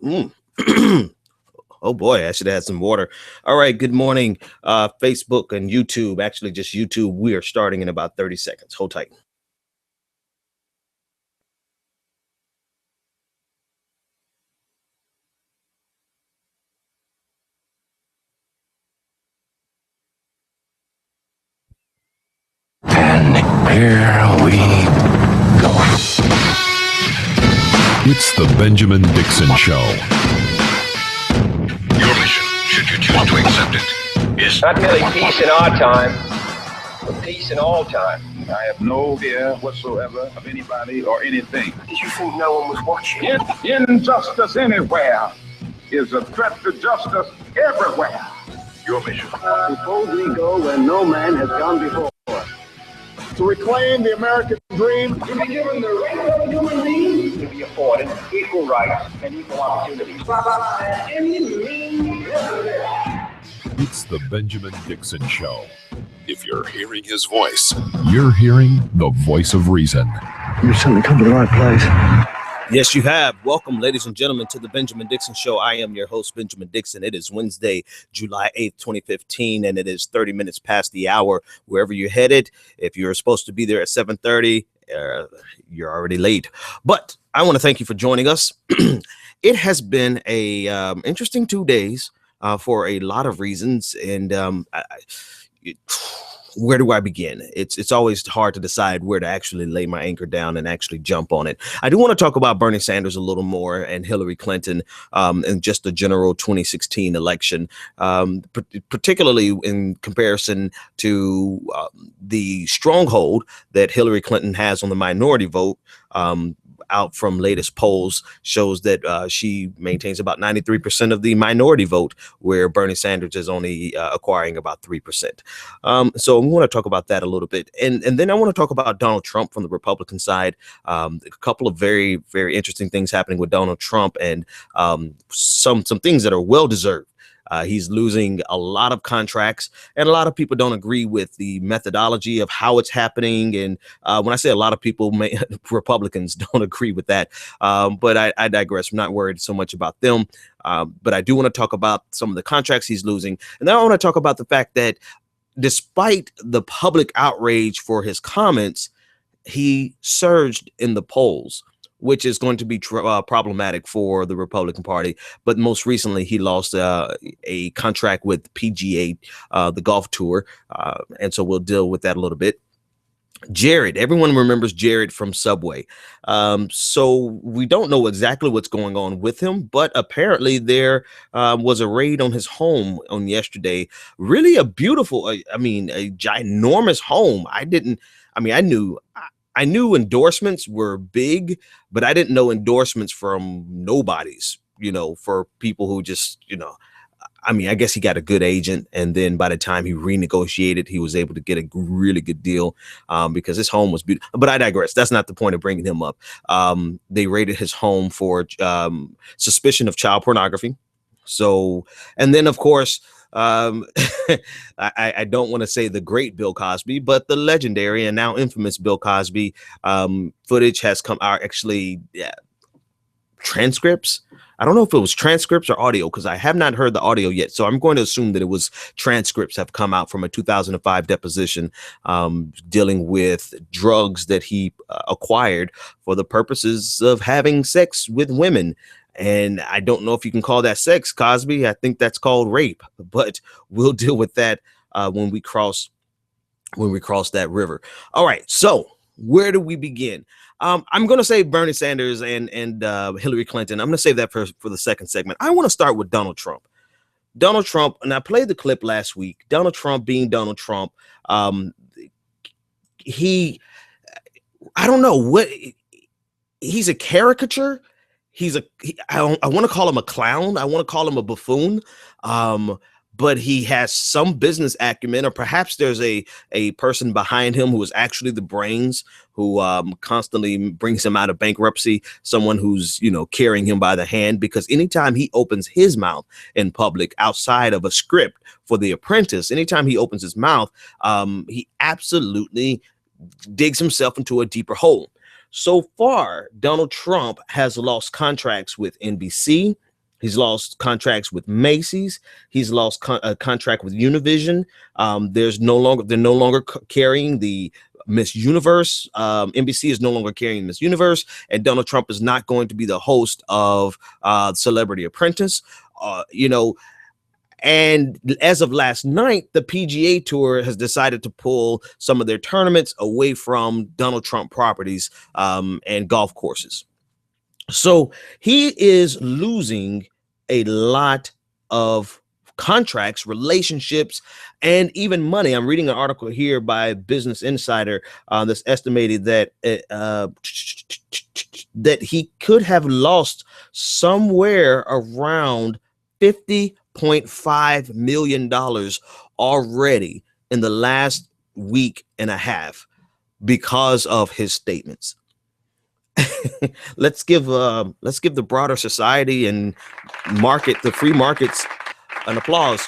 Mm. Oh boy, I should have had some water. All right, good morning, Facebook and YouTube. Actually, just YouTube. We are starting in about 30 seconds. Hold tight. And here we go. It's the Benjamin Dixon Show. Your mission, should you choose to accept it, is Not merely peace in our time, but peace in all time. I have no fear whatsoever of anybody or anything. Did you think no one was watching? Injustice anywhere is a threat to justice everywhere. your mission. Suppose we go where no man has gone before. To reclaim the American dream, To be given the right of human beings to be afforded equal rights and equal opportunities. It's the Benjamin Dixon Show. If you're hearing his voice, you're hearing the voice of reason. You've certainly come to the right place. Yes, you have. Welcome, ladies and gentlemen, to the Benjamin Dixon Show. I am your host, Benjamin Dixon. It is Wednesday, July 8th, 2015, and it is 30 minutes past the hour. Wherever you're headed, if you're supposed to be there at 7:30, you're already late. But I want to thank you for joining us. It has been a interesting 2 days for a lot of reasons, and where do I begin? It's always hard to decide where to actually lay my anchor down and actually jump on it. I do want to talk about Bernie Sanders a little more and Hillary Clinton and just the general 2016 election, particularly in comparison to the stronghold that Hillary Clinton has on the minority vote. Out from latest polls shows that she maintains about 93% of the minority vote, where Bernie Sanders is only acquiring about 3%. So I want to talk about that a little bit. And then I want to talk about Donald Trump from the Republican side. A couple of very, very interesting things happening with Donald Trump, and some things that are well-deserved. He's losing a lot of contracts, and a lot of people don't agree with the methodology of how it's happening. And when I say a lot of people, Republicans don't agree with that. But I digress. I'm not worried so much about them. But I do want to talk about some of the contracts he's losing. And then I want to talk about the fact that despite the public outrage for his comments, he surged in the polls, which is going to be problematic for the Republican Party. But most recently, he lost a contract with PGA, the golf tour. And so we'll deal with that a little bit. Jared, everyone remembers Jared from Subway. So we don't know exactly what's going on with him, but apparently there was a raid on his home on yesterday. Really a beautiful, a ginormous home. I knew endorsements were big, but I didn't know endorsements from nobodies, for people who just, I guess he got a good agent. And then by the time he renegotiated, he was able to get a really good deal because his home was beautiful. But I digress. That's not the point of bringing him up. They raided his home for suspicion of child pornography. So, and then, of course, I don't want to say the great Bill Cosby, but the legendary and now infamous Bill Cosby footage has come out. Actually, transcripts. I don't know if it was transcripts or audio, because I have not heard the audio yet. So I'm going to assume that it was transcripts have come out from a 2005 deposition dealing with drugs that he acquired for the purposes of having sex with women. And I don't know if you can call that sex, Cosby. I think that's called rape, but we'll deal with that when we cross that river. All right. So where do we begin? I'm going to say Bernie Sanders and Hillary Clinton. I'm going to save that for the second segment. I want to start with Donald Trump. Donald Trump, and I played the clip last week. Donald Trump being Donald Trump. I don't know what, he's a caricature. I want to call him a clown. I want to call him a buffoon. But he has some business acumen, or perhaps there's a person behind him who is actually the brains, who constantly brings him out of bankruptcy, someone who's, carrying him by the hand, because anytime he opens his mouth in public outside of a script for The Apprentice, anytime he opens his mouth, he absolutely digs himself into a deeper hole. So far, Donald Trump has lost contracts with NBC, He's lost contracts with Macy's. He's lost a contract with Univision. They're no longer carrying the Miss Universe. NBC is no longer carrying Miss Universe, and Donald Trump is not going to be the host of Celebrity Apprentice. And as of last night, the PGA Tour has decided to pull some of their tournaments away from Donald Trump properties and golf courses. So he is losing a lot of contracts, relationships, and even money. I'm reading an article here by Business Insider that's estimated that that he could have lost somewhere around $50.5 million already in the last week and a half because of his statements. Let's give the broader society and the free markets an applause.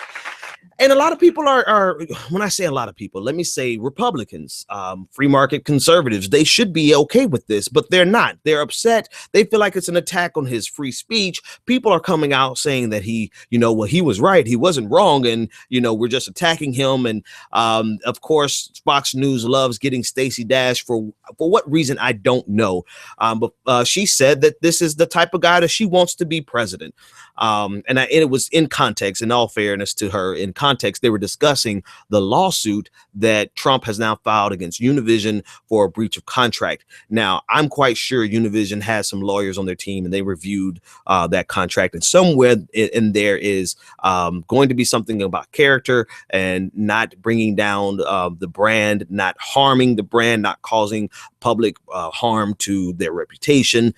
And a lot of people are, when I say a lot of people, let me say Republicans, free market conservatives, they should be okay with this, but they're not. They're upset. They feel like it's an attack on his free speech. People are coming out saying that he was right. He wasn't wrong. And, we're just attacking him. And of course, Fox News loves getting Stacey Dash for what reason, I don't know. But she said that this is the type of guy that she wants to be president. And it was in context, in all fairness to her, in context, they were discussing the lawsuit that Trump has now filed against Univision for a breach of contract. Now, I'm quite sure Univision has some lawyers on their team and they reviewed that contract. And somewhere in there is going to be something about character and not bringing down the brand, not harming the brand, not causing public harm to their reputation.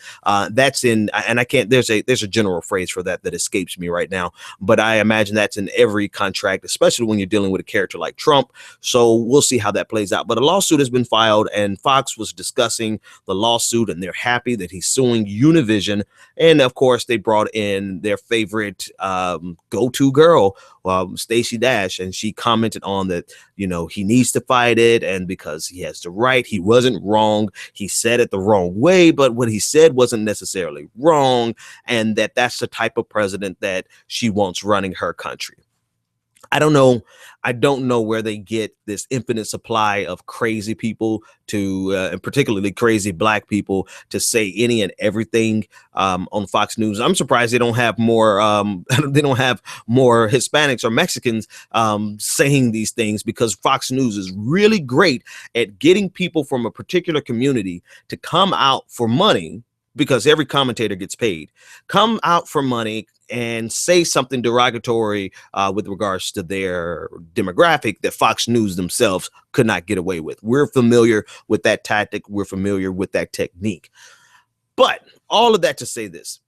That's in, and I can't, there's a general phrase for that escapes me right now, but I imagine that's in every contract, especially when you're dealing with a character like Trump. So we'll see how that plays out. But a lawsuit has been filed, and Fox was discussing the lawsuit, and they're happy that he's suing Univision. And of course, they brought in their favorite go-to girl, Stacey Dash, and she commented on that, he needs to fight it, and because he has the right, he wasn't wrong. He said it the wrong way, but what he said wasn't necessarily wrong, and that's the type of president that she wants running her country. I don't know where they get this infinite supply of crazy people and particularly crazy black people to say any and everything on Fox News. I'm surprised they don't have more more Hispanics or Mexicans saying these things, because Fox News is really great at getting people from a particular community to come out for money, because every commentator gets paid, come out for money and say something derogatory with regards to their demographic that Fox News themselves could not get away with. We're familiar with that tactic. We're familiar with that technique. But all of that to say this,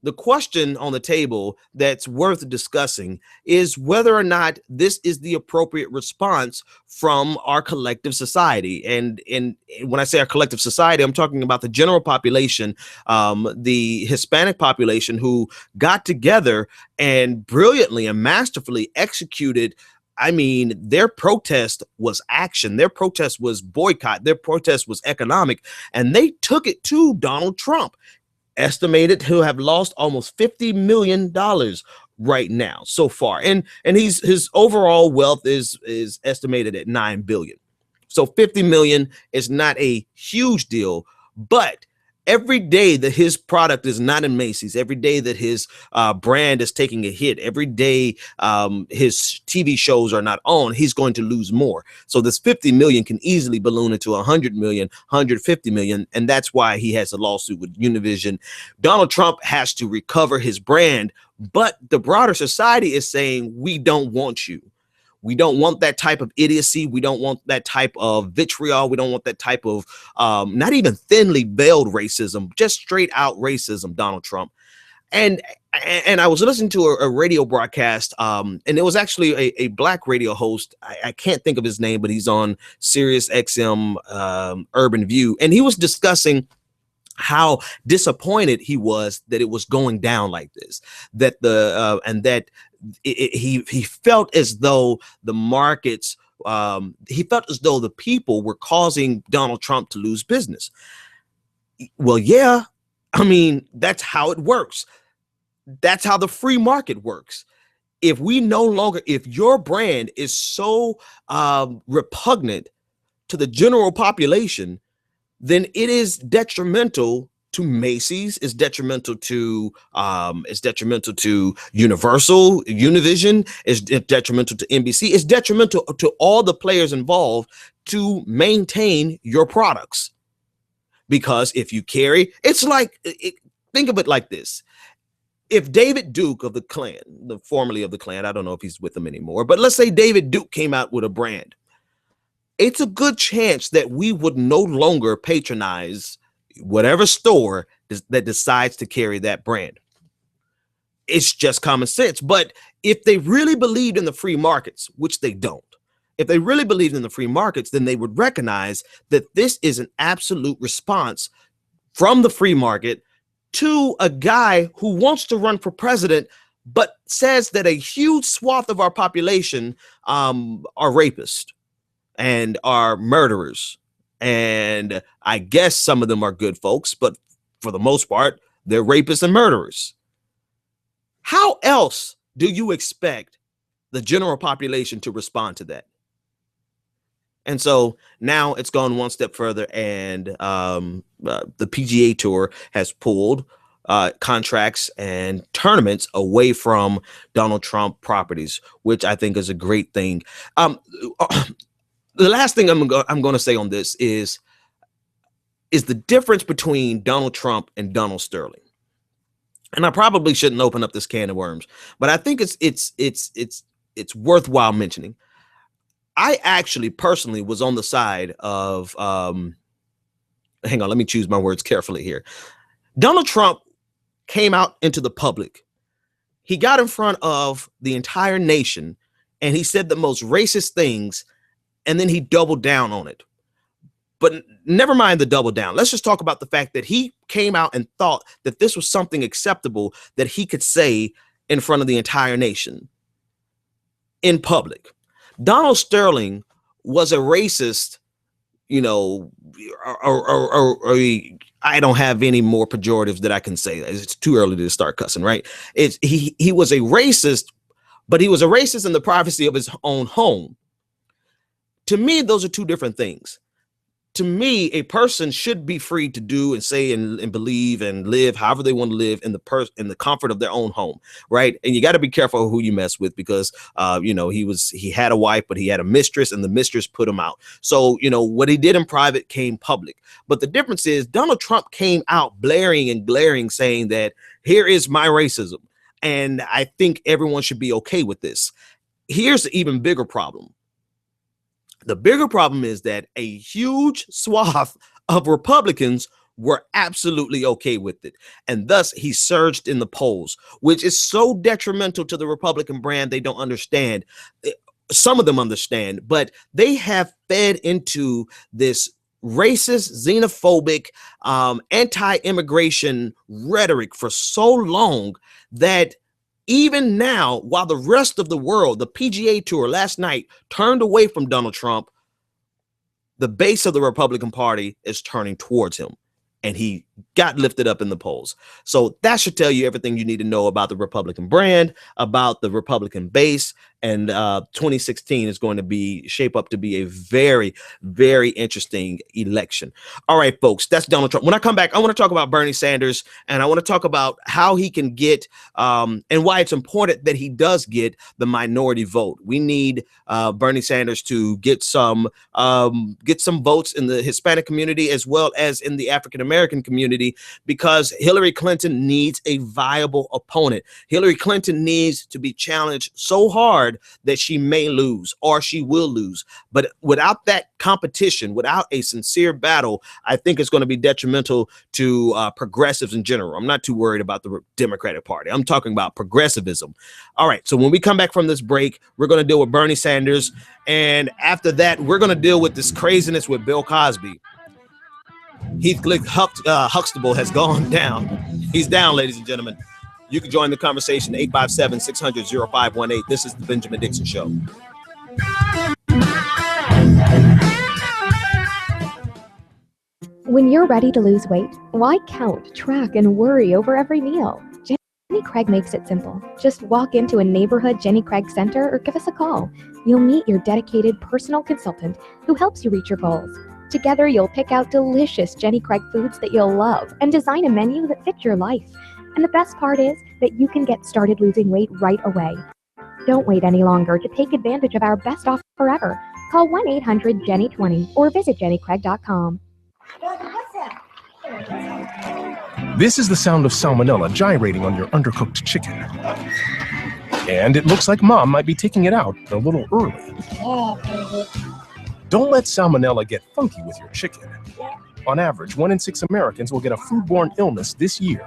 the question on the table that's worth discussing is whether or not this is the appropriate response from our collective society. And when I say our collective society, I'm talking about the general population, the Hispanic population, who got together and brilliantly and masterfully executed. I mean, their protest was action. Their protest was boycott. Their protest was economic. And they took it to Donald Trump, estimated to have lost almost $50 million right now so far. And his overall wealth is estimated at $9 billion. So 50 million is not a huge deal, but every day that his product is not in Macy's, every day that his brand is taking a hit, every day his TV shows are not on, he's going to lose more. So this 50 million can easily balloon into 100 million, 150 million. And that's why he has a lawsuit with Univision. Donald Trump has to recover his brand, but the broader society is saying, we don't want you. We don't want that type of idiocy. We don't want that type of vitriol. We don't want that type of not even thinly veiled racism, just straight out racism, Donald Trump. And I was listening to a radio broadcast, and it was actually a black radio host. I can't think of his name, but he's on Sirius XM Urban View. And he was discussing how disappointed he was that it was going down like this, that he felt as though the markets, he felt as though the people were causing Donald Trump to lose business. Well, yeah, I mean, that's how it works. That's how the free market works. If your brand is so repugnant to the general population, then it is detrimental to Macy's, it's detrimental to Universal, Univision, it's detrimental to NBC, it's detrimental to all the players involved to maintain your products. Because if you carry, think of it like this. If David Duke of the Klan, formerly of the Klan, I don't know if he's with them anymore, but let's say David Duke came out with a brand, it's a good chance that we would no longer patronize whatever store that decides to carry that brand. It's just common sense. But if they really believed in the free markets, which they don't, if they really believed in the free markets, then they would recognize that this is an absolute response from the free market to a guy who wants to run for president, but says that a huge swath of our population are rapists and are murderers. And I guess some of them are good folks, but for the most part, they're rapists and murderers. How else do you expect the general population to respond to that? And so now it's gone one step further, and the PGA Tour has pulled contracts and tournaments away from Donald Trump properties, which I think is a great thing. The last thing I'm going to say on this is the difference between Donald Trump and Donald Sterling. And I probably shouldn't open up this can of worms, but I think it's worthwhile mentioning. I actually personally was on the side of hang on, let me choose my words carefully here. Donald Trump came out into the public. He got in front of the entire nation and he said the most racist things, and then he doubled down on it. But never mind the double down. Let's just talk about the fact that he came out and thought that this was something acceptable that he could say in front of the entire nation in public. Donald Sterling was a racist, I don't have any more pejoratives that I can say. It's too early to start cussing, right? He was a racist, but he was a racist in the privacy of his own home. To me, those are two different things. To me, a person should be free to do and say and believe and live however they want to live in the comfort of their own home, right? And you got to be careful who you mess with, because he had a wife, but he had a mistress, and the mistress put him out. So what he did in private came public. But the difference is Donald Trump came out blaring and glaring, saying that here is my racism, and I think everyone should be okay with this. Here's the even bigger problem. The bigger problem is that a huge swath of Republicans were absolutely okay with it. And thus he surged in the polls, which is so detrimental to the Republican brand. They don't understand. Some of them understand, but they have fed into this racist, xenophobic, anti-immigration rhetoric for so long that even now, while the rest of the world, the PGA Tour last night turned away from Donald Trump, the base of the Republican Party is turning towards him, and he got lifted up in the polls. So that should tell you everything you need to know about the Republican brand, about the Republican base, and 2016 is going to shape up to be a very, very interesting election. All right, folks, that's Donald Trump. When I come back, I want to talk about Bernie Sanders, and I want to talk about how he can get and why it's important that he does get the minority vote. We need Bernie Sanders to get some votes in the Hispanic community as well as in the African American community, because Hillary Clinton needs a viable opponent. Hillary Clinton needs to be challenged so hard that she may lose or she will lose. But without that competition, without a sincere battle, I think it's going to be detrimental to progressives in general. I'm not too worried about the Democratic Party. I'm talking about progressivism. All right. So when we come back from this break, we're going to deal with Bernie Sanders. And after that, we're going to deal with this craziness with Bill Cosby. Heathcliff Huxtable has gone down. He's down, ladies and gentlemen. You can join the conversation, 857-600-0518. This is the Benjamin Dixon Show. When you're ready to lose weight, why count, track, and worry over every meal? Jenny Craig makes it simple. Just walk into a neighborhood Jenny Craig Center or give us a call. You'll meet your dedicated personal consultant who helps you reach your goals. Together, you'll pick out delicious Jenny Craig foods that you'll love and design a menu that fits your life. And the best part is that you can get started losing weight right away. Don't wait any longer to take advantage of our best offer ever. Call 1-800-JENNY20 or visit jennycraig.com. This is the sound of salmonella gyrating on your undercooked chicken. And it looks like Mom might be taking it out a little early. Don't let salmonella get funky with your chicken. On average, 1 in 6 Americans will get a foodborne illness this year.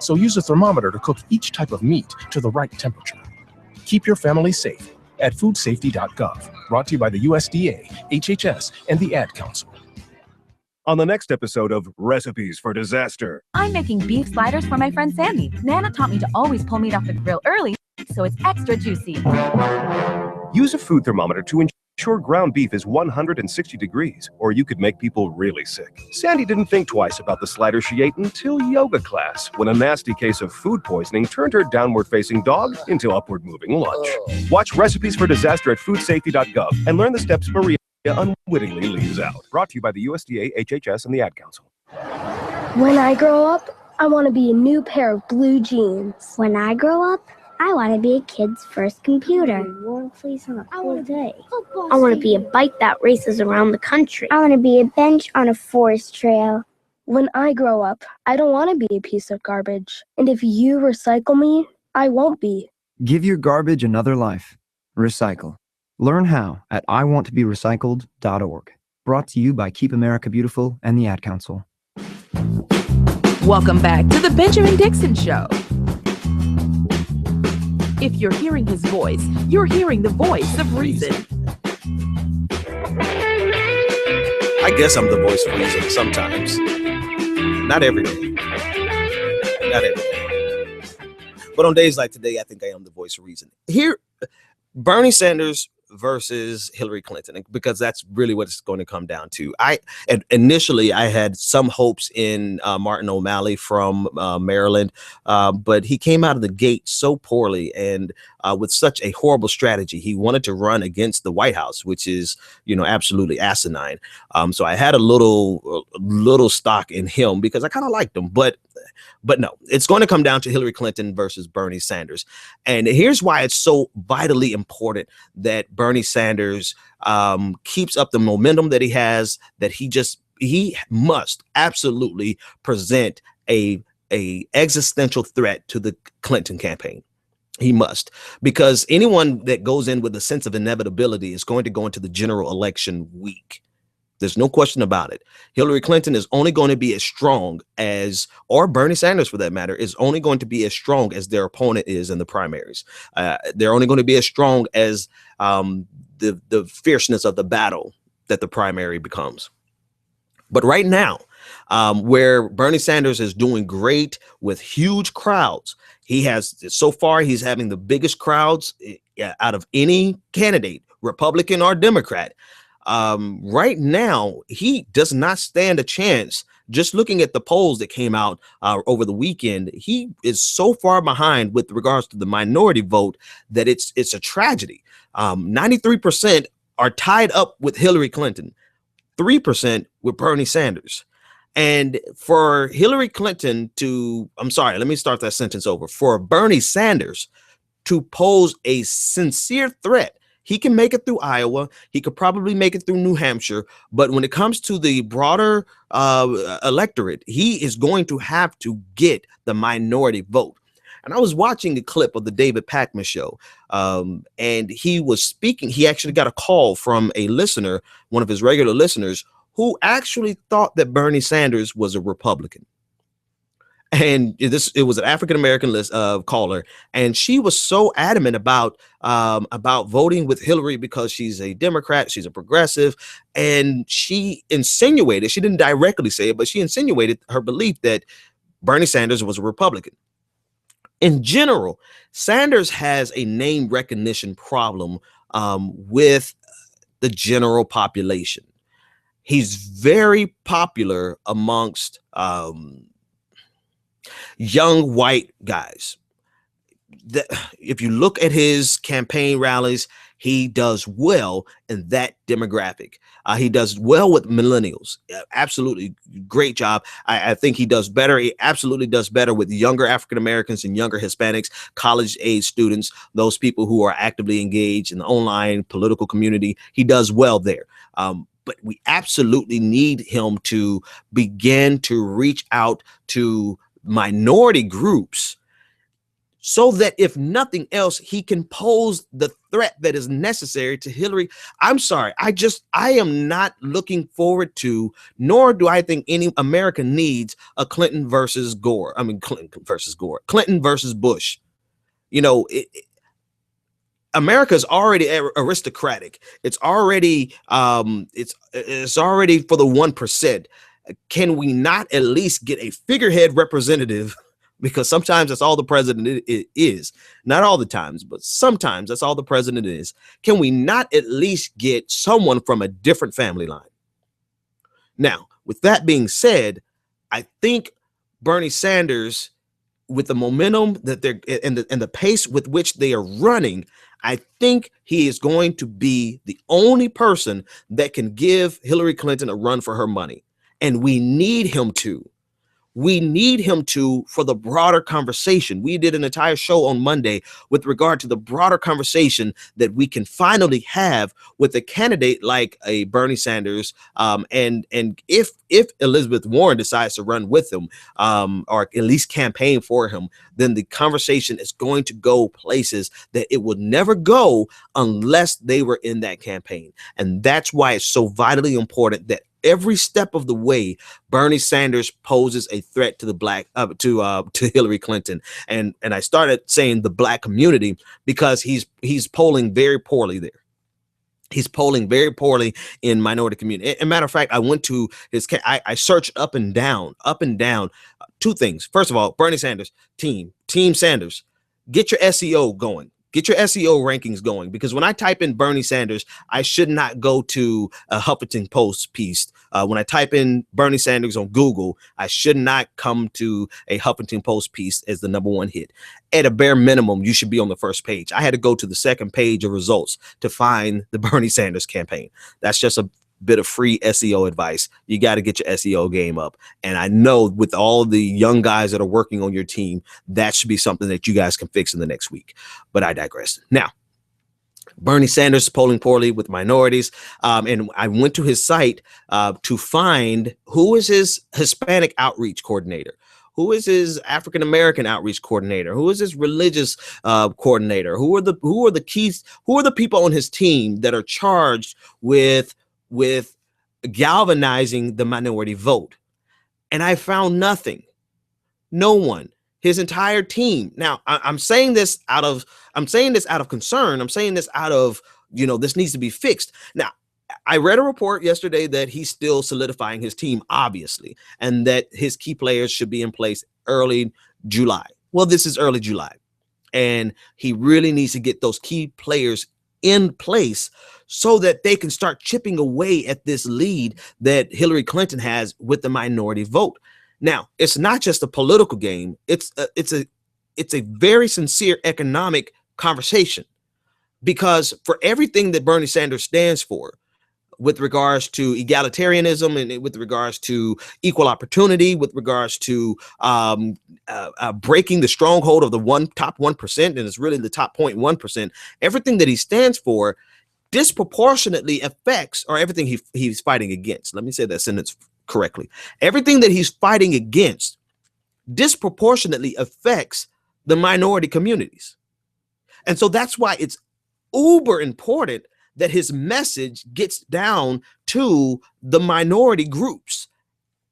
So use a thermometer to cook each type of meat to the right temperature. Keep your family safe at foodsafety.gov. Brought to you by the USDA, HHS, and the Ad Council. On the next episode of Recipes for Disaster. I'm making beef sliders for my friend Sandy. Nana taught me to always pull meat off the grill early, so it's extra juicy. Use a food thermometer to ensure ground beef is 160 degrees, or you could make people really sick. Sandy didn't think twice about the slider she ate until yoga class, when a nasty case of food poisoning turned her downward-facing dog into upward-moving lunch. Watch Recipes for Disaster at foodsafety.gov and learn the steps Maria unwittingly leaves out. Brought to you by the USDA, HHS, and the Ad Council. When I grow up, I want to be a new pair of blue jeans. When I grow up, I want to be a kid's first computer. Warm fleece on a cold day. I want to be a bike that races around the country. I want to be a bench on a forest trail. When I grow up, I don't want to be a piece of garbage. And if you recycle me, I won't be. Give your garbage another life. Recycle. Learn how at iwanttoberecycled.org. Brought to you by Keep America Beautiful and the Ad Council. Welcome back to the Benjamin Dixon Show. If you're hearing his voice, you're hearing the voice of reason. I guess I'm the voice of reason sometimes. Not every day. Not every day. But on days like today, I think I am the voice of reason. Here, Bernie Sanders versus Hillary Clinton, because that's really what it's going to come down to. Initially I had some hopes in Martin O'Malley from Maryland, but he came out of the gate so poorly and with such a horrible strategy. He wanted to run against the White House, which is, absolutely asinine. So I had a little stock in him because I kind of liked him, but no, it's going to come down to Hillary Clinton versus Bernie Sanders. And here's why it's so vitally important that Bernie Sanders keeps up the momentum that he has, that he must absolutely present a existential threat to the Clinton campaign. He must, because anyone that goes in with a sense of inevitability is going to go into the general election weak. There's no question about it. Hillary Clinton is only going to be as strong as, or Bernie Sanders for that matter, is only going to be as strong as their opponent is in the primaries. They're only going to be as strong as the fierceness of the battle that the primary becomes. But right now, where Bernie Sanders is doing great with huge crowds, so far he's having the biggest crowds out of any candidate, Republican or Democrat. Right now, he does not stand a chance. Just looking at the polls that came out over the weekend, he is so far behind with regards to the minority vote that it's a tragedy. 93% are tied up with Hillary Clinton, 3% with Bernie Sanders. And for Hillary Clinton let me start that sentence over. For Bernie Sanders to pose a sincere threat, he can make it through Iowa. He could probably make it through New Hampshire. But when it comes to the broader electorate, he is going to have to get the minority vote. And I was watching a clip of the David Pakman show, and he was speaking. He actually got a call from a listener, one of his regular listeners, who actually thought that Bernie Sanders was a Republican. And it was an African-American caller, and she was so adamant about voting with Hillary because she's a Democrat, she's a progressive, and she insinuated, she didn't directly say it, but she insinuated her belief that Bernie Sanders was a Republican. In general, Sanders has a name recognition problem with the general population. He's very popular amongst young white guys. if you look at his campaign rallies, he does well in that demographic. He does well with millennials. Absolutely great job. I think he does better. He absolutely does better with younger African Americans and younger Hispanics, college age students, those people who are actively engaged in the online political community. He does well there. But we absolutely need him to begin to reach out to minority groups, so that if nothing else, he can pose the threat that is necessary to Hillary. I'm sorry. I am not looking forward to, nor do I think any America needs a Clinton versus Gore. I mean, Clinton versus Gore, Clinton versus Bush. You know, America is already aristocratic. It's already it's already for the 1%. Can we not at least get a figurehead representative? Because sometimes that's all the president is. Not all the times, but sometimes that's all the president is. Can we not at least get someone from a different family line? Now, with that being said, I think Bernie Sanders, with the momentum that they're and the pace with which they are running, I think he is going to be the only person that can give Hillary Clinton a run for her money. And we need him to. We need him to, for the broader conversation. We did an entire show on Monday with regard to the broader conversation that we can finally have with a candidate like a Bernie Sanders. And if Elizabeth Warren decides to run with him, or at least campaign for him, then the conversation is going to go places that it would never go unless they were in that campaign. And that's why it's so vitally important that every step of the way, Bernie Sanders poses a threat to the to Hillary Clinton. And I started saying the black community because he's polling very poorly there. He's polling very poorly in minority community. As a matter of fact, I went to I searched up and down. Two things. First of all, Bernie Sanders team Sanders, get your SEO going. Get your SEO rankings going, because when I type in Bernie Sanders, I should not go to a Huffington Post piece. When I type in Bernie Sanders on Google, I should not come to a Huffington Post piece as the #1 hit. At a bare minimum, you should be on the first page. I had to go to the second page of results to find the Bernie Sanders campaign. That's just a bit of free SEO advice. You got to get your SEO game up. And I know with all the young guys that are working on your team, that should be something that you guys can fix in the next week. But I digress. Now, Bernie Sanders is polling poorly with minorities. And I went to his site to find who is his Hispanic outreach coordinator. Who is his African American outreach coordinator? Who is his religious coordinator? Who are the keys? Who are the people on his team that are charged with galvanizing the minority vote? And I found nothing. No one. His entire team. Now, I'm saying this out of concern. I'm saying this out of, this needs to be fixed. Now, I read a report yesterday that he's still solidifying his team, obviously, and that his key players should be in place early July. Well, this is early July, and he really needs to get those key players in place so that they can start chipping away at this lead that Hillary Clinton has with the minority vote. Now, it's not just a political game. It's a very sincere economic conversation, because for everything that Bernie Sanders stands for, with regards to egalitarianism and with regards to equal opportunity, with regards to breaking the stronghold of the top 1%, and it's really the top 0.1%, everything that he stands for disproportionately affects, or everything he's fighting against. Let me say that sentence correctly. Everything that he's fighting against disproportionately affects the minority communities. And so that's why it's uber important that his message gets down to the minority groups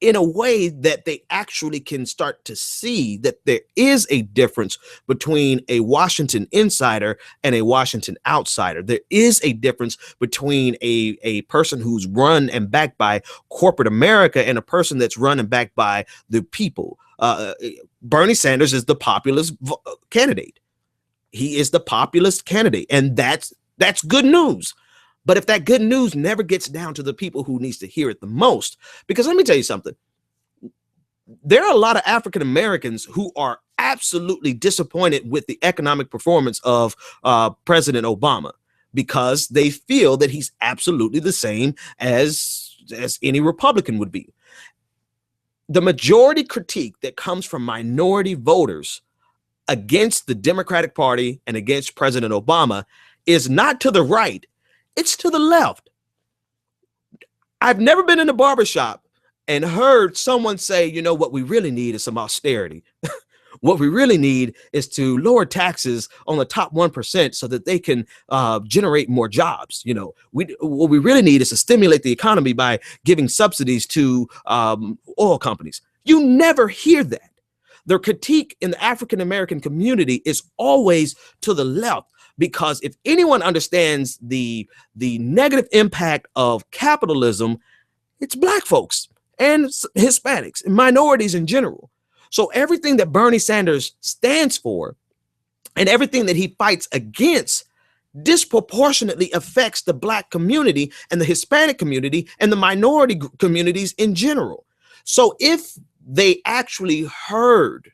in a way that they actually can start to see that there is a difference between a Washington insider and a Washington outsider. There is a difference between a person who's run and backed by corporate America and a person that's run and backed by the people. Bernie Sanders is the populist candidate. He is the populist candidate, and that's good news. But if that good news never gets down to the people who needs to hear it the most, because let me tell you something, there are a lot of African Americans who are absolutely disappointed with the economic performance of President Obama, because they feel that he's absolutely the same as any Republican would be. The majority critique that comes from minority voters against the Democratic Party and against President Obama is not to the right, it's to the left. I've never been in a barbershop and heard someone say, you know, what we really need is some austerity. What we really need is to lower taxes on the top 1% so that they can generate more jobs. You know, what we really need is to stimulate the economy by giving subsidies to oil companies. You never hear that. The critique in the African-American community is always to the left, because if anyone understands the negative impact of capitalism, it's Black folks and Hispanics and minorities in general. So everything that Bernie Sanders stands for and everything that he fights against disproportionately affects the Black community and the Hispanic community and the minority communities in general. So if they actually heard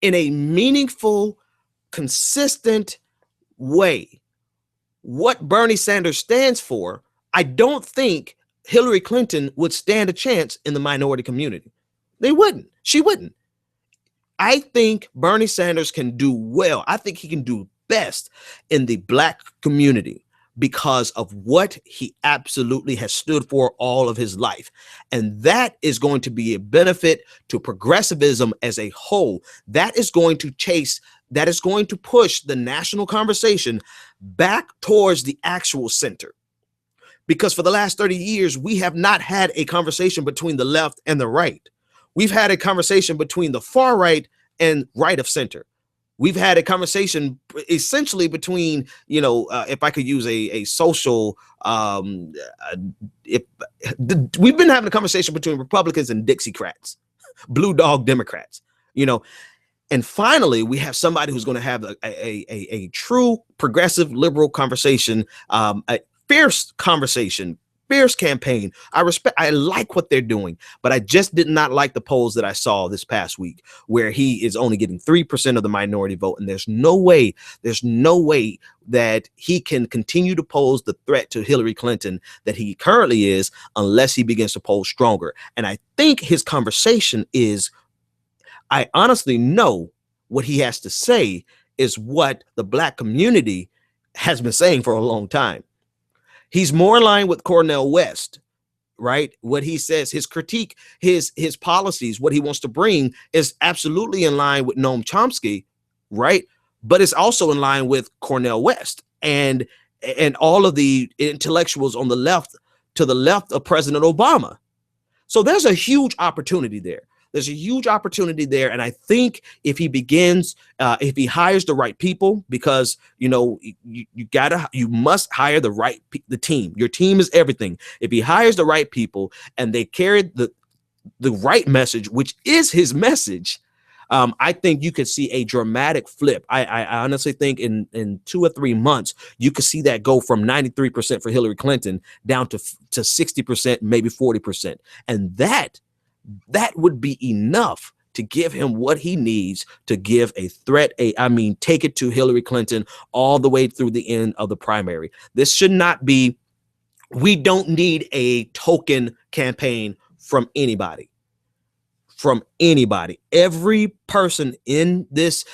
in a meaningful, consistent way what Bernie Sanders stands for, I don't think Hillary Clinton would stand a chance in the minority community. They wouldn't. She wouldn't. I think Bernie Sanders can do well. I think he can do best in the Black community because of what he absolutely has stood for all of his life. And that is going to be a benefit to progressivism as a whole. That is going to push the national conversation back towards the actual center. Because for the last 30 years, we have not had a conversation between the left and the right. We've had a conversation between the far right and right of center. We've had a conversation essentially between, if I could use a social, we've been having a conversation between Republicans and Dixiecrats, blue dog Democrats, and finally we have somebody who's going to have a true progressive liberal conversation, a fierce conversation, fierce campaign. I like what they're doing, but I just did not like the polls that I saw this past week where he is only getting 3% of the minority vote. And there's no way that he can continue to pose the threat to Hillary Clinton that he currently is unless he begins to poll stronger. And I think his conversation is, I honestly know what he has to say is what the Black community has been saying for a long time. He's more in line with Cornel West, right? What he says, his critique, his policies, what he wants to bring is absolutely in line with Noam Chomsky, right? But it's also in line with Cornel West and all of the intellectuals on the left, to the left of President Obama. So there's a huge opportunity there. There's a huge opportunity there. And I think if he begins, if he hires the right people, because, you must hire the team. Your team is everything. If he hires the right people and they carry the right message, which is his message, I think you could see a dramatic flip. I honestly think in 2 or 3 months, you could see that go from 93% for Hillary Clinton down to 60%, maybe 40%. And that would be enough to give him what he needs to give a threat, take it to Hillary Clinton all the way through the end of the primary. This should not be, we don't need a token campaign from anybody. Every person in this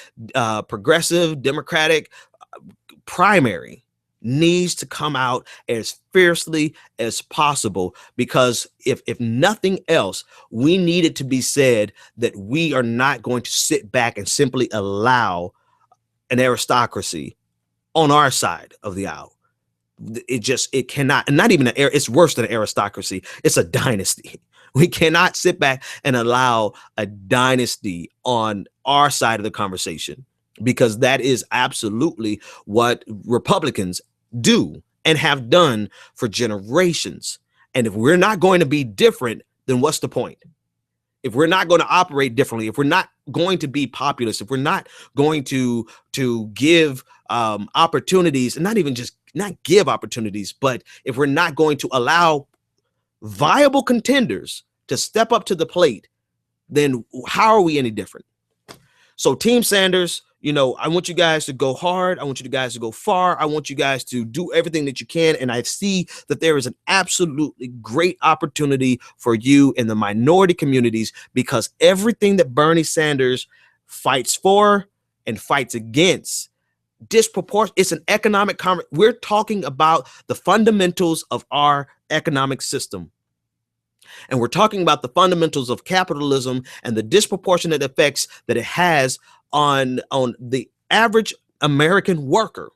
progressive Democratic primary needs to come out as fiercely as possible, because if nothing else, we need it to be said that we are not going to sit back and simply allow an aristocracy on our side of the aisle. It cannot, and not even it's worse than an aristocracy. It's a dynasty. We cannot sit back and allow a dynasty on our side of the conversation, because that is absolutely what Republicans do and have done for generations. And if we're not going to be different, then what's the point? If we're not going to operate differently, if we're not going to be populist, if we're not going to give opportunities, and not give opportunities, but if we're not going to allow viable contenders to step up to the plate, then how are we any different? So Team Sanders, I want you guys to go hard. I want you guys to go far. I want you guys to do everything that you can. And I see that there is an absolutely great opportunity for you in the minority communities, because everything that Bernie Sanders fights for and fights against, it's an economic we're talking about the fundamentals of our economic system. And we're talking about the fundamentals of capitalism and the disproportionate effects that it has on the average American worker.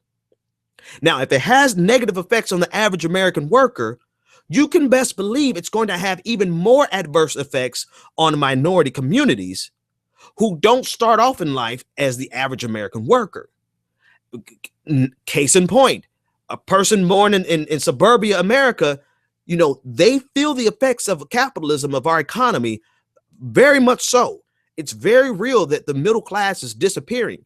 Now, if it has negative effects on the average American worker, you can best believe it's going to have even more adverse effects on minority communities who don't start off in life as the average American worker. Case in point, a person born in suburbia America, they feel the effects of capitalism, of our economy, very much so. It's very real that the middle class is disappearing.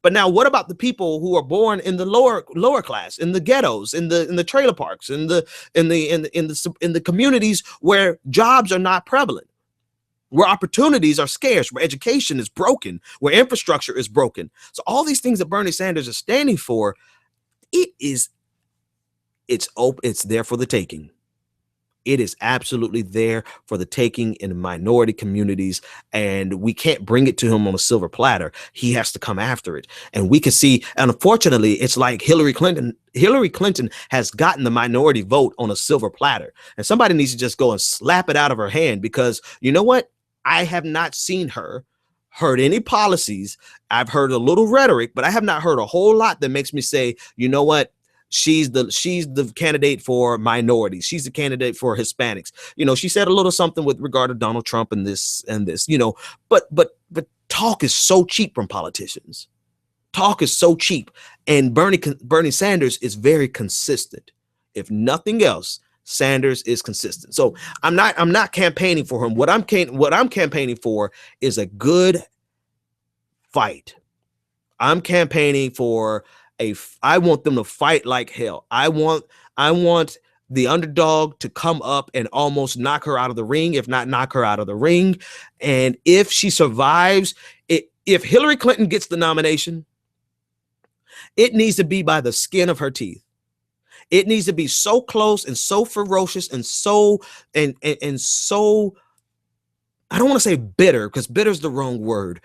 But now, what about the people who are born in the lower class, in the ghettos, in the trailer parks, in the communities where jobs are not prevalent, where opportunities are scarce, where education is broken, where infrastructure is broken? So all these things that Bernie Sanders is standing for, it's there for the taking. It is absolutely there for the taking in minority communities, and we can't bring it to him on a silver platter. He has to come after it. And we can see, and unfortunately, it's like Hillary Clinton has gotten the minority vote on a silver platter, and somebody needs to just go and slap it out of her hand, because you know what? I have not seen her heard any policies. I've heard a little rhetoric, but I have not heard a whole lot that makes me say, you know what? She's the candidate for minorities. She's the candidate for Hispanics. She said a little something with regard to Donald Trump and this, but talk is so cheap from politicians. Talk is so cheap. And Bernie Sanders is very consistent. If nothing else, Sanders is consistent. So I'm not campaigning for him. What I'm campaigning for is a good fight. I'm campaigning for I want them to fight like hell. I want the underdog to come up and almost knock her out of the ring, if not knock her out of the ring. And if she survives, if Hillary Clinton gets the nomination, it needs to be by the skin of her teeth. It needs to be so close and so ferocious and so I don't want to say bitter, because bitter is the wrong word.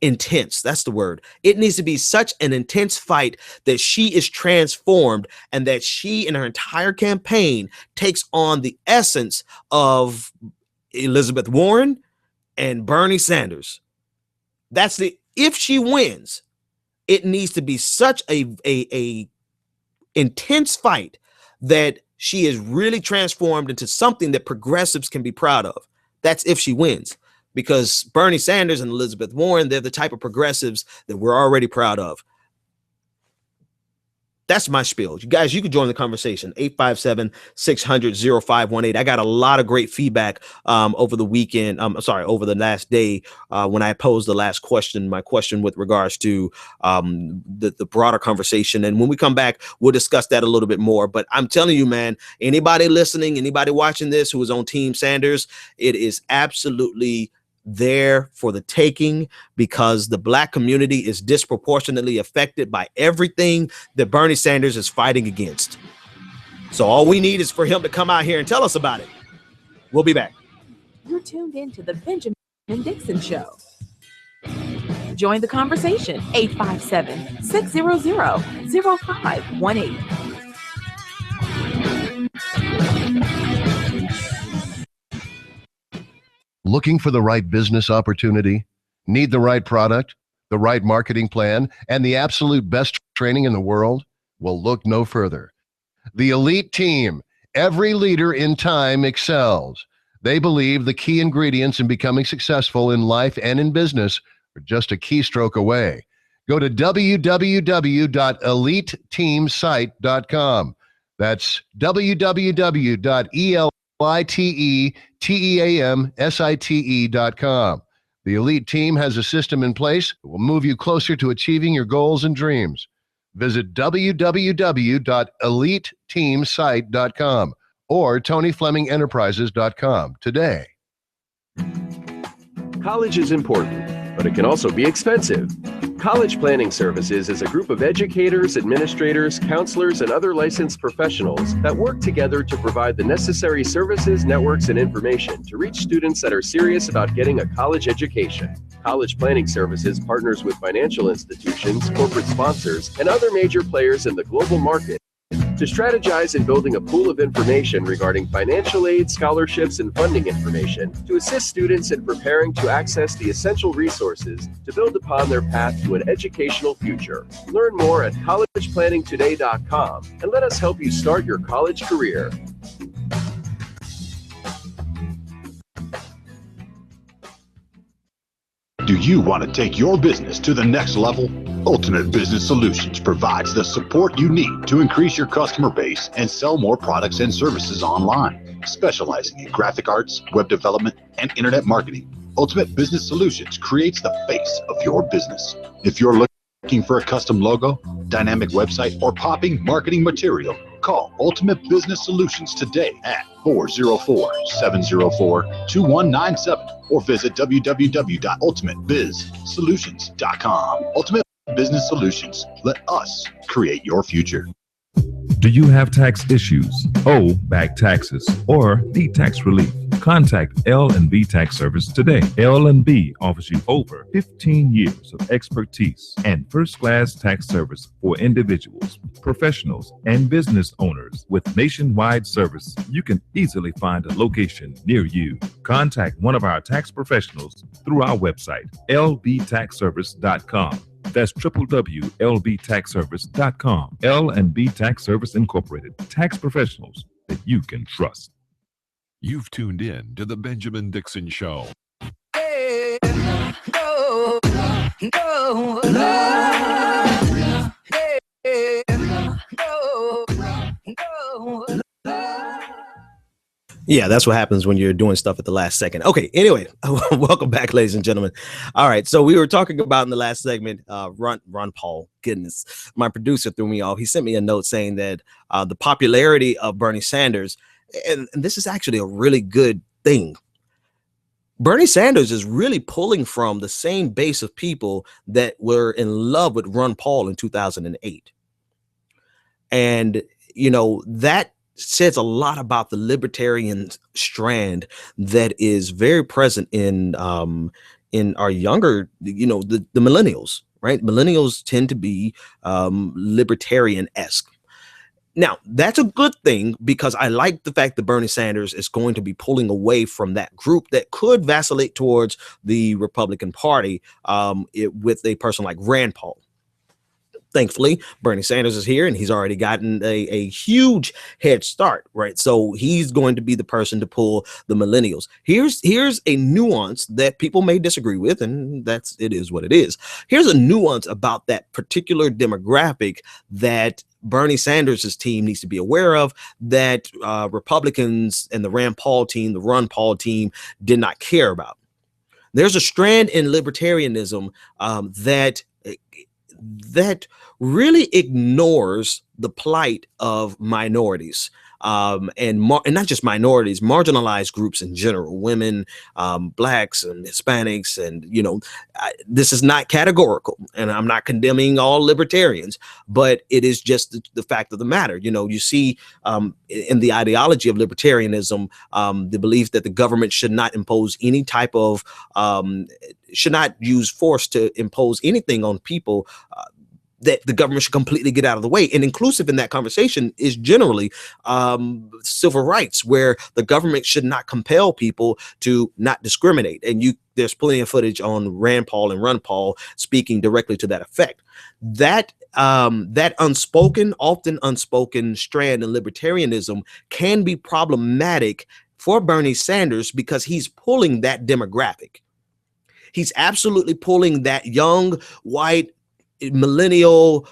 Intense. That's the word. It needs to be such an intense fight that she is transformed, and that she and her entire campaign takes on the essence of Elizabeth Warren and Bernie Sanders. If she wins, it needs to be such a intense fight that she is really transformed into something that progressives can be proud of. That's if she wins, because Bernie Sanders and Elizabeth Warren, they're the type of progressives that we're already proud of. That's my spiel. You guys, you can join the conversation, 857-600-0518. I got a lot of great feedback over the weekend. Over the last day when I posed the last question, my question with regards to the broader conversation. And when we come back, we'll discuss that a little bit more. But I'm telling you, man, anybody listening, anybody watching this who is on Team Sanders, it is absolutely there for the taking, because the Black community is disproportionately affected by everything that Bernie Sanders is fighting against. So all we need is for him to come out here and tell us about it. We'll be back. You're tuned in to the Benjamin Dixon Show. Join the conversation, 857-600-0518. Looking for the right business opportunity? Need the right product, the right marketing plan, and the absolute best training in the world? Well, look no further. The Elite Team. Every leader in time excels. They believe the key ingredients in becoming successful in life and in business are just a keystroke away. Go to www.eliteteamsite.com. That's www.eliteteamsite.com. The Elite Team has a system in place that will move you closer to achieving your goals and dreams. Visit www.eliteteamsite.com or TonyFlemingEnterprises.com today. College is important, but it can also be expensive. College Planning Services is a group of educators, administrators, counselors, and other licensed professionals that work together to provide the necessary services, networks, and information to reach students that are serious about getting a college education. College Planning Services partners with financial institutions, corporate sponsors, and other major players in the global market to strategize in building a pool of information regarding financial aid, scholarships, and funding information to assist students in preparing to access the essential resources to build upon their path to an educational future. Learn more at collegeplanningtoday.com and let us help you start your college career. Do you want to take your business to the next level? Ultimate Business Solutions provides the support you need to increase your customer base and sell more products and services online. Specializing in graphic arts, web development, and internet marketing, Ultimate Business Solutions creates the face of your business. If you're looking for a custom logo, dynamic website, or popping marketing material, call Ultimate Business Solutions today at 404-704-2197 or visit www.ultimatebizsolutions.com. Ultimate Business Solutions. Let us create your future. Do you have tax issues, owe back taxes, or need tax relief? Contact L&B Tax Service today. L&B offers you over 15 years of expertise and first-class tax service for individuals, professionals, and business owners. With nationwide service, you can easily find a location near you. Contact one of our tax professionals through our website, lbtaxservice.com. That's www.lbtaxservice.com. L&B Tax Service Incorporated. Tax professionals that you can trust. You've tuned in to The Benjamin Dixon Show. Hey, no, no, no. Hey, no, no. Yeah, that's what happens when you're doing stuff at the last second. Okay, anyway, welcome back, ladies and gentlemen. All right, so we were talking about in the last segment, Ron Paul. Goodness, my producer threw me off. He sent me a note saying that the popularity of Bernie Sanders, and this is actually a really good thing. Bernie Sanders is really pulling from the same base of people that were in love with Ron Paul in 2008. And, you know, that says a lot about the libertarian strand that is very present in our younger, you know, the millennials, right? Millennials tend to be libertarian-esque. Now, that's a good thing because I like the fact that Bernie Sanders is going to be pulling away from that group that could vacillate towards the Republican Party with a person like Rand Paul. Thankfully, Bernie Sanders is here and he's already gotten a huge head start, right? So he's going to be the person to pull the millennials. Here's a nuance that people may disagree with, and it is what it is. Here's a nuance about that particular demographic that Bernie Sanders' team needs to be aware of, that Republicans and the Rand Paul team, the Ron Paul team, did not care about. There's a strand in libertarianism that really ignores the plight of minorities, and not just minorities, marginalized groups in general, women, blacks and Hispanics. And, you know, this is not categorical, and I'm not condemning all libertarians, but it is just the fact of the matter. You know, you see in the ideology of libertarianism, the belief that the government should not impose any type of, should not use force to impose anything on people, that the government should completely get out of the way. And inclusive in that conversation is generally civil rights, where the government should not compel people to not discriminate. And there's plenty of footage on Rand Paul and Ron Paul speaking directly to that effect. That often unspoken strand in libertarianism can be problematic for Bernie Sanders because he's pulling that demographic. He's absolutely pulling that young, white, millennial,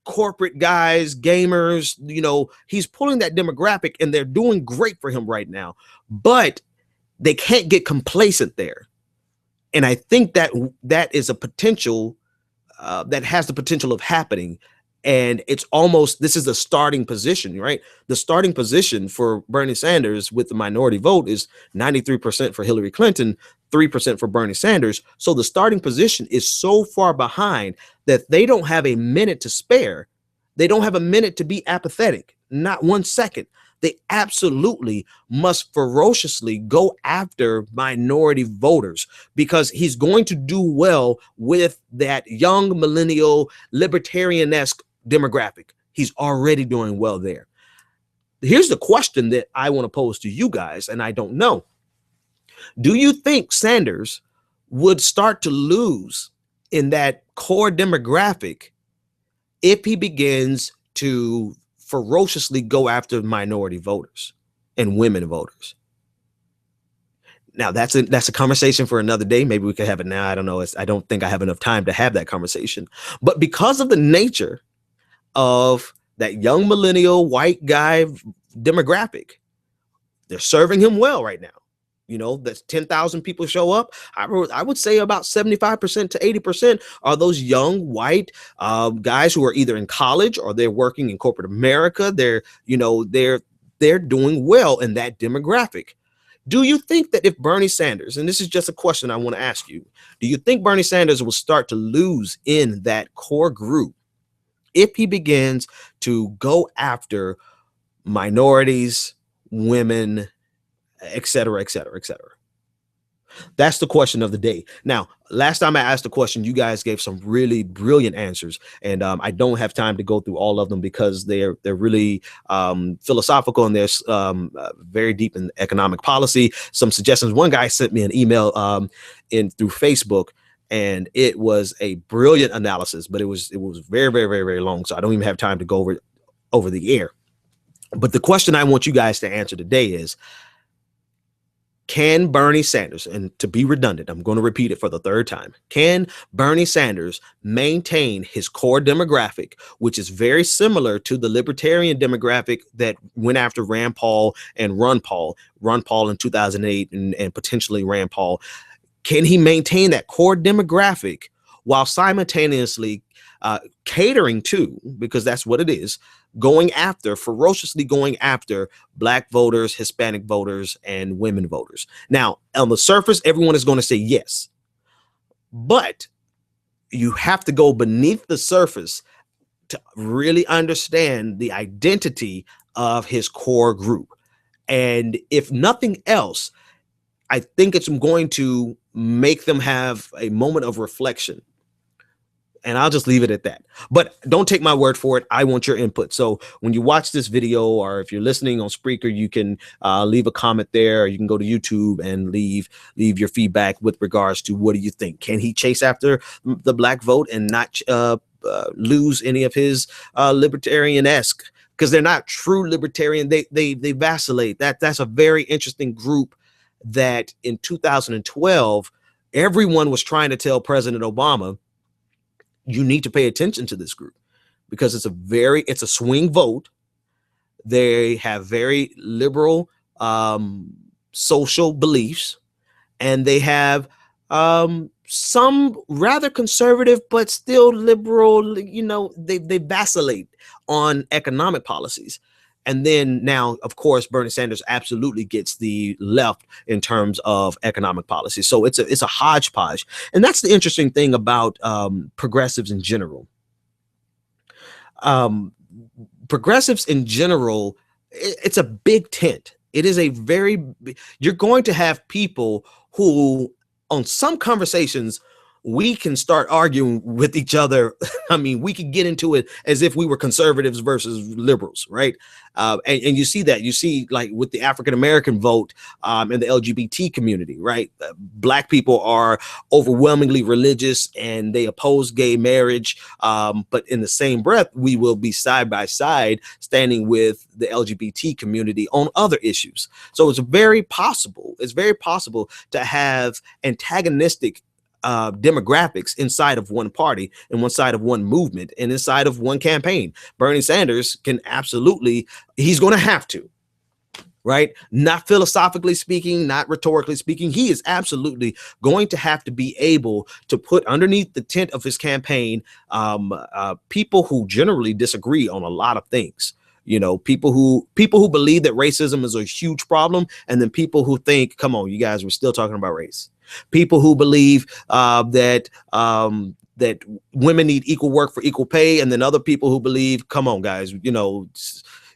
corporate guys, gamers. You know, he's pulling that demographic, and they're doing great for him right now, but they can't get complacent there. And I think that is a potential that has the potential of happening And it's almost, this is the starting position, right? The starting position for Bernie Sanders with the minority vote is 93% for Hillary Clinton, 3% for Bernie Sanders. So the starting position is so far behind that they don't have a minute to spare. They don't have a minute to be apathetic, not 1 second. They absolutely must ferociously go after minority voters, because he's going to do well with that young millennial libertarian-esque demographic. He's already doing well there. Here's the question that I want to pose to you guys, and I don't know. Do you think Sanders would start to lose in that core demographic if he begins to ferociously go after minority voters and women voters? Now, that's a conversation for another day. Maybe we could have it now. I don't know. I don't think I have enough time to have that conversation. But because of the nature of that young millennial white guy demographic, they're serving him well right now. You know, that's 10,000 people show up. I would say about 75% to 80% are those young white guys who are either in college or they're working in corporate America. They're doing well in that demographic. Do you think that if Bernie Sanders, and this is just a question I want to ask you, do you think Bernie Sanders will start to lose in that core group if he begins to go after minorities, women, et cetera, et cetera, et cetera? That's the question of the day. Now, last time I asked the question, you guys gave some really brilliant answers, and I don't have time to go through all of them because they're really philosophical, and they're very deep in economic policy. Some suggestions. One guy sent me an email through Facebook, and it was a brilliant analysis, but it was very, very, very, very long, so I don't even have time to go over the air. But the question I want you guys to answer today is, can Bernie Sanders, and to be redundant, I'm going to repeat it for the third time, can Bernie Sanders maintain his core demographic, which is very similar to the libertarian demographic that went after Rand Paul and Ron Paul in 2008 and potentially Rand Paul? Can he maintain that core demographic while simultaneously catering to, because that's what it is, ferociously going after Black voters, Hispanic voters, and women voters? Now, on the surface, everyone is going to say yes, but you have to go beneath the surface to really understand the identity of his core group. And if nothing else, I think it's going to make them have a moment of reflection. And I'll just leave it at that. But don't take my word for it. I want your input. So when you watch this video, or if you're listening on Spreaker, you can leave a comment there, or you can go to YouTube and leave your feedback with regards to, what do you think? Can he chase after the Black vote and not lose any of his libertarian-esque? Because they're not true libertarian. They vacillate. That's a very interesting group that in 2012, everyone was trying to tell President Obama, you need to pay attention to this group, because it's a swing vote. They have very liberal social beliefs, and they have some rather conservative but still liberal, you know, they vacillate on economic policies. And then now, of course, Bernie Sanders absolutely gets the left in terms of economic policy. So it's a hodgepodge. And that's the interesting thing about progressives in general. Progressives in general, it's a big tent. It is you're going to have people who, on some conversations, we can start arguing with each other. I mean, we could get into it as if we were conservatives versus liberals, right? And you see that. You see, like, with the African-American vote and the LGBT community, right? Black people are overwhelmingly religious and they oppose gay marriage. But in the same breath, we will be side by side standing with the LGBT community on other issues. So it's very possible to have antagonistic demographics inside of one party and one side of one movement and inside of one campaign. Bernie Sanders can absolutely, he's going to have to right? Not philosophically speaking, not rhetorically speaking. He is absolutely going to have to be able to put underneath the tent of his campaign people who generally disagree on a lot of things. You know, people who believe that racism is a huge problem, and then people who think, come on, you guys, we're still talking about race. People who believe that women need equal work for equal pay, and then other people who believe, come on, guys, you know,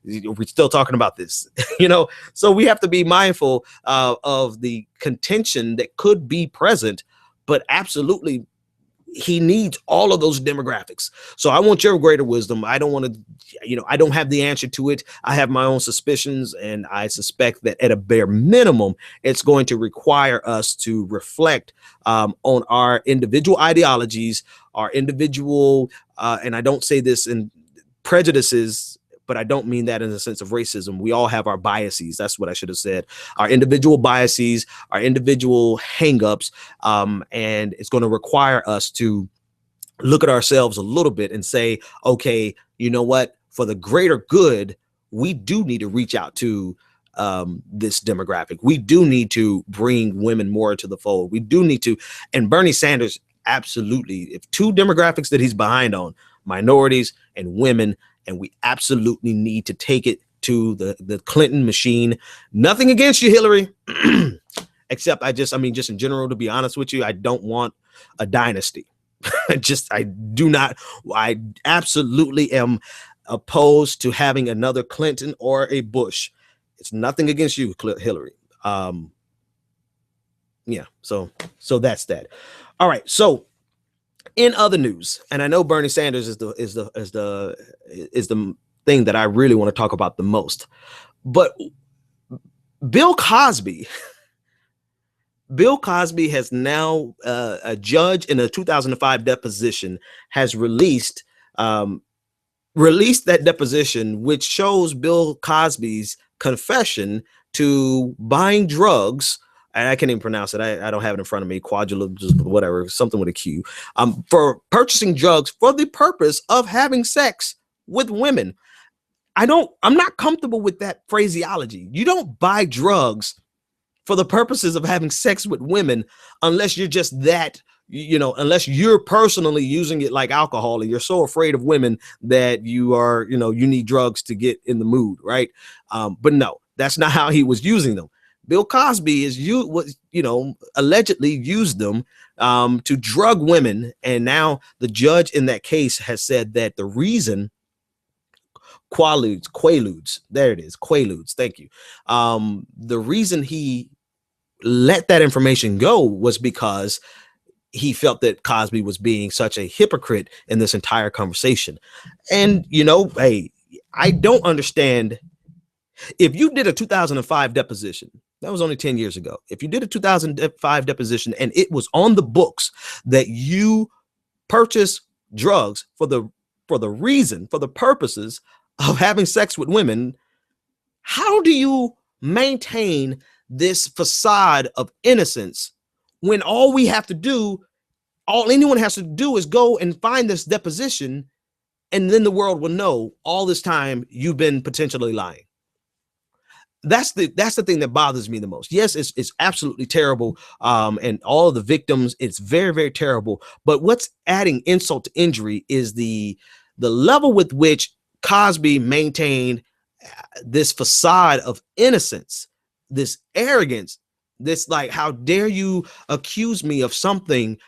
we're still talking about this. You know, so we have to be mindful of the contention that could be present, but absolutely he needs all of those demographics. So I want your greater wisdom. I don't want to, you know, I don't have the answer to it. I have my own suspicions, and I suspect that at a bare minimum, it's going to require us to reflect on our individual ideologies, our individual, and I don't say this in prejudices, but I don't mean that in the sense of racism. We all have our biases. That's what I should have said. Our individual biases, our individual hangups, and it's going to require us to look at ourselves a little bit and say, okay, you know what? For the greater good, we do need to reach out to this demographic. We do need to bring women more into the fold. We do need to, and Bernie Sanders, absolutely, if two demographics that he's behind on, minorities and women, and we absolutely need to take it to the Clinton machine. Nothing against you, Hillary, except I mean, in general, to be honest with you, I don't want a dynasty. I absolutely am opposed to having another Clinton or a Bush. It's nothing against you, Hillary. Yeah, so that's that. All right, so in other news, and I know Bernie Sanders is the thing that I really want to talk about the most, but Bill Cosby has now, a judge in a 2005 deposition has released that deposition, which shows Bill Cosby's confession to buying drugs. And I can't even pronounce it. I don't have it in front of me. Whatever, something with a Q. For purchasing drugs for the purpose of having sex with women. I'm not comfortable with that phraseology. You don't buy drugs for the purposes of having sex with women unless you're just that, you know, unless you're personally using it like alcohol and you're so afraid of women that you are, you know, you need drugs to get in the mood, right? But no, that's not how he was using them. Bill Cosby allegedly used them to drug women, and now the judge in that case has said that the reason Quaaludes, there it is, Quaaludes, thank you. The reason he let that information go was because he felt that Cosby was being such a hypocrite in this entire conversation. And, you know, hey, I don't understand. If you did a 2005 deposition, that was only 10 years ago. If you did a 2005 deposition and it was on the books that you purchase drugs for the purposes of having sex with women, how do you maintain this facade of innocence when all anyone has to do is go and find this deposition, and then the world will know all this time you've been potentially lying? That's the thing that bothers me the most. Yes, it's absolutely terrible. And all of the victims, it's very, very terrible. But what's adding insult to injury is the level with which Cosby maintained this facade of innocence, this arrogance, this like, how dare you accuse me of something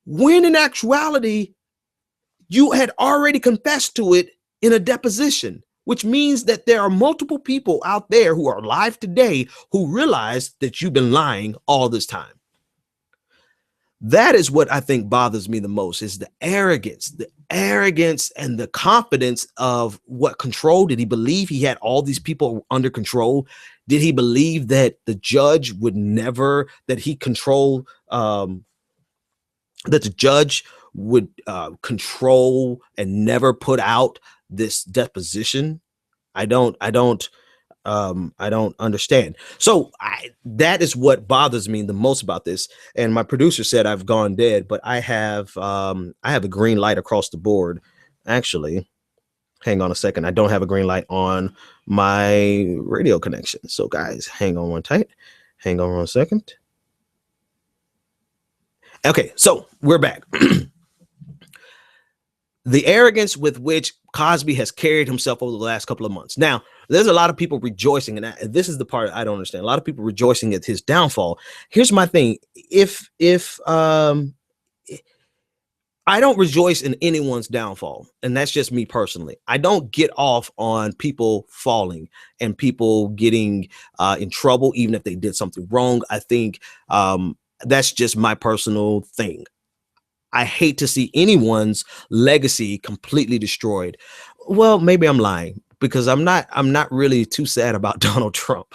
when in actuality you had already confessed to it in a deposition, which means that there are multiple people out there who are alive today who realize that you've been lying all this time. That is what I think bothers me the most, is the arrogance and the confidence of what control. Did he believe he had all these people under control? Did he believe that the judge would never, that he control, that the judge would control and never put out this deposition? I don't understand. So that is what bothers me the most about this. And my producer said I've gone dead, but I have a green light across the board. Actually, Hang on a second. I don't have a green light on my radio connection. So guys, hang on one tight. Hang on 1 second. Okay, so we're back. The arrogance with which Cosby has carried himself over the last couple of months. Now, there's a lot of people rejoicing, and this is the part I don't understand. A lot of people rejoicing at his downfall. Here's my thing: if I don't rejoice in anyone's downfall, and that's just me personally. I don't get off on people falling and people getting in trouble, even if they did something wrong. I think that's just my personal thing. I hate to see anyone's legacy completely destroyed. Well, maybe I'm lying because I'm not really too sad about Donald Trump.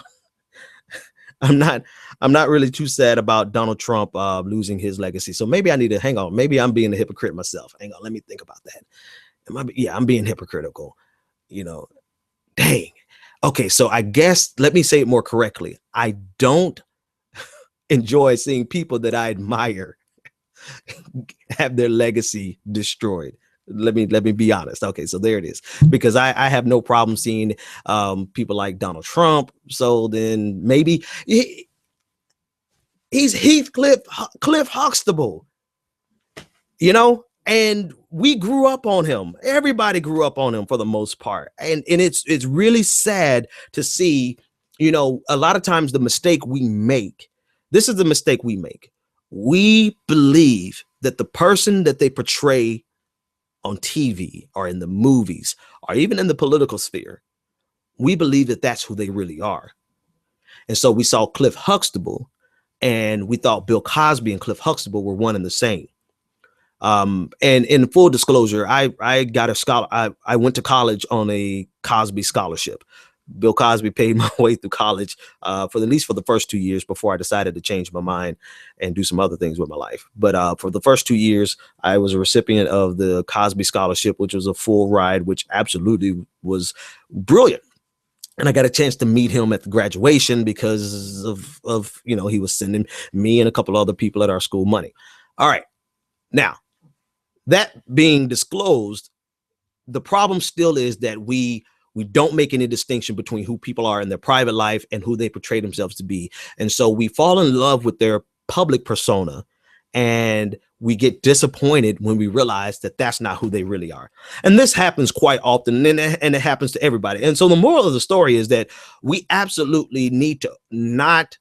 I'm not really too sad about Donald Trump losing his legacy. So maybe I need to hang on. Maybe I'm being a hypocrite myself. Hang on, let me think about that. Yeah, I'm being hypocritical. You know, dang. Okay, so I guess let me say it more correctly. I don't enjoy seeing people that I admire have their legacy destroyed. Let me be honest. Okay, so there it is. Because I have no problem seeing people like Donald Trump. So then maybe he's Cliff Huxtable, you know, and we grew up on him. Everybody grew up on him for the most part, and it's really sad to see. You know, a lot of times the mistake we make. This is the mistake we make. We believe that the person that they portray on TV or in the movies or even in the political sphere, we believe that that's who they really are. And so we saw Cliff Huxtable and we thought Bill Cosby and Cliff Huxtable were one and the same. And in full disclosure, I got a scholar. I went to college on a Cosby scholarship. Bill Cosby paid my way through college for at least for the first 2 years before I decided to change my mind and do some other things with my life. But for the first 2 years, I was a recipient of the Cosby scholarship, which was a full ride, which absolutely was brilliant. And I got a chance to meet him at the graduation because of you know, he was sending me and a couple other people at our school money. All right. Now, that being disclosed, the problem still is that we don't make any distinction between who people are in their private life and who they portray themselves to be. And so we fall in love with their public persona and we get disappointed when we realize that that's not who they really are. And this happens quite often, and it happens to everybody. And so the moral of the story is that we absolutely need to not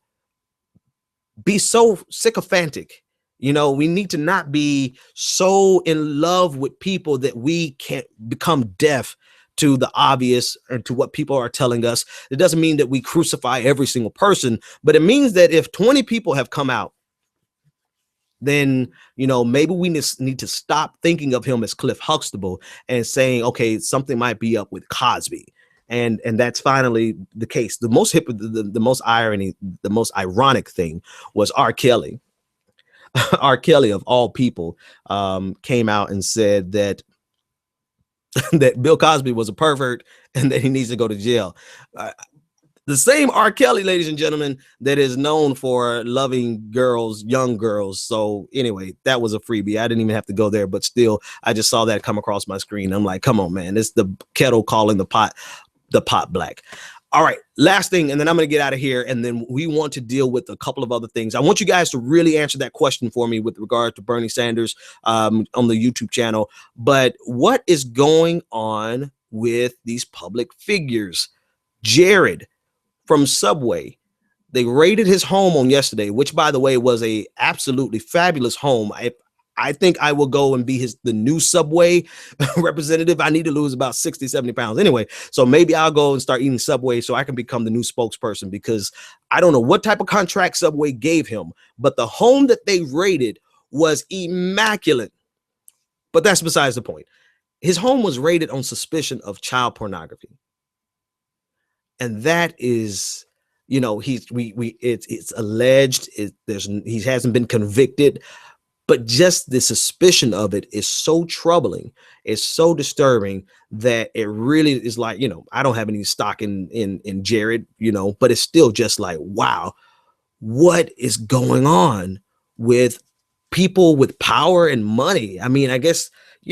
be so sycophantic. You know, we need to not be so in love with people that we can't become deaf to the obvious and to what people are telling us. It doesn't mean that we crucify every single person, but it means that if 20 people have come out, then, you know, maybe we need to stop thinking of him as Cliff Huxtable and saying, okay, something might be up with Cosby. And that's finally the case. The most the most ironic thing was R. Kelly. R. Kelly, of all people, came out and said that that Bill Cosby was a pervert and that he needs to go to jail. The same R. Kelly, ladies and gentlemen, that is known for loving girls, young girls. So anyway, that was a freebie. I didn't even have to go there, but still, I just saw that come across my screen. I'm like, come on, man, it's the kettle calling the pot black. All right, last thing, and then I'm going to get out of here, and then we want to deal with a couple of other things. I want you guys to really answer that question for me with regard to Bernie Sanders on the YouTube channel. But what is going on with these public figures? Jared from Subway, they raided his home on yesterday, which, by the way, was a absolutely fabulous home. I think I will go and be the new Subway representative. I need to lose about 60, 70 pounds. Anyway, so maybe I'll go and start eating Subway so I can become the new spokesperson, because I don't know what type of contract Subway gave him, but the home that they raided was immaculate. But that's besides the point. His home was raided on suspicion of child pornography. And that is, you know, it's alleged, he hasn't been convicted. But just the suspicion of it is so troubling, it's so disturbing that it really is like, you know, I don't have any stock in Jared, you know, but it's still just like, wow, what is going on with people with power and money? I mean, I guess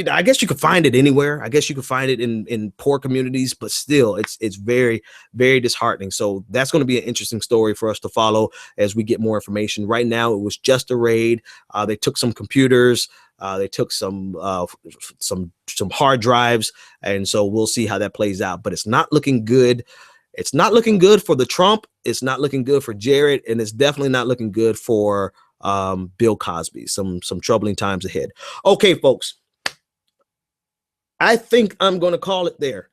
I guess you could find it anywhere. I guess you could find it in poor communities, but still, it's very, very disheartening. So that's going to be an interesting story for us to follow as we get more information. Right now, it was just a raid. They took some computers. They took some hard drives, and so we'll see how that plays out. But it's not looking good. It's not looking good for the Trump. It's not looking good for Jared, and it's definitely not looking good for Bill Cosby. Some troubling times ahead. Okay, folks. I think I'm going to call it there.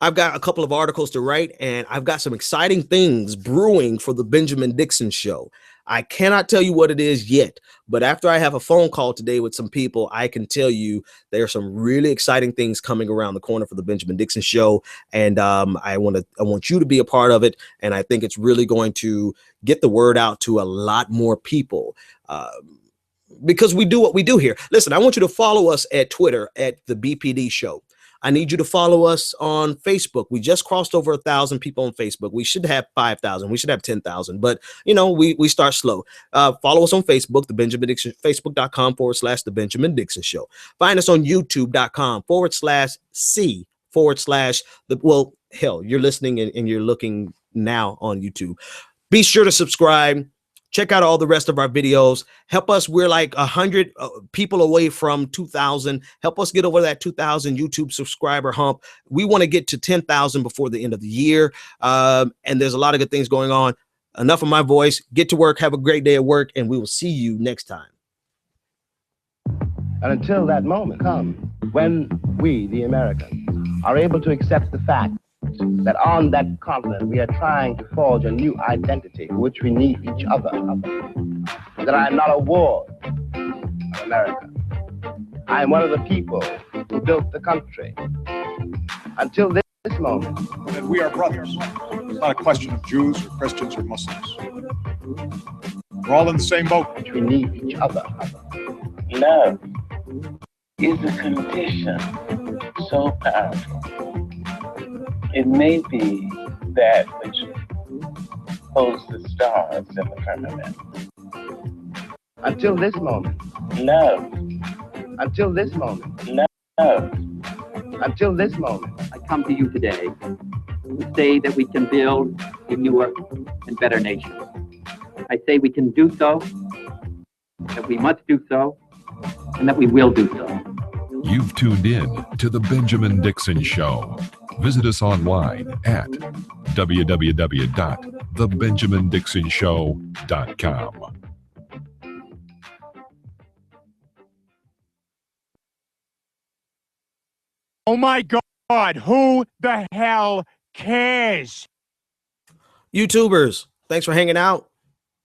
I've got a couple of articles to write, and I've got some exciting things brewing for the Benjamin Dixon Show. I cannot tell you what it is yet, but after I have a phone call today with some people, I can tell you there are some really exciting things coming around the corner for the Benjamin Dixon Show, and I want you to be a part of it, and I think it's really going to get the word out to a lot more people. Because we do what we do here. Listen, I want you to follow us at Twitter at the BPD Show. I need you to follow us on Facebook. We just crossed over 1,000 people on Facebook. We should have 5,000. We should have 10,000. But, we start slow. Follow us on Facebook, the Benjamin Dixon, facebook.com/the Benjamin Dixon Show. Find us on youtube.com/C/ you're listening and you're looking now on YouTube. Be sure to subscribe. Check out all the rest of our videos. Help us. We're like 100 people away from 2,000. Help us get over that 2,000 YouTube subscriber hump. We want to get to 10,000 before the end of the year. And there's a lot of good things going on. Enough of my voice. Get to work. Have a great day at work. And we will see you next time. And until that moment comes, when we, the Americans, are able to accept the fact that on that continent we are trying to forge a new identity for which we need each other. That I am not a ward of America. I am one of the people who built the country. Until this moment. That we are brothers. It's not a question of Jews or Christians or Muslims. We're all in the same boat. We need each other. Love is a condition so powerful. It may be that which holds the stars in the firmament. Until this moment. Love. Until this moment. Love. Until this moment. I come to you today to say that we can build a newer and better nation. I say we can do so, that we must do so, and that we will do so. You've tuned in to The Benjamin Dixon Show. Visit us online at www.thebenjamindixonshow.com. Oh my God, who the hell cares? YouTubers, thanks for hanging out.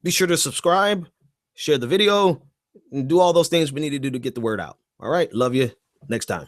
Be sure to subscribe, share the video, and do all those things we need to do to get the word out. All right, love you. Next time.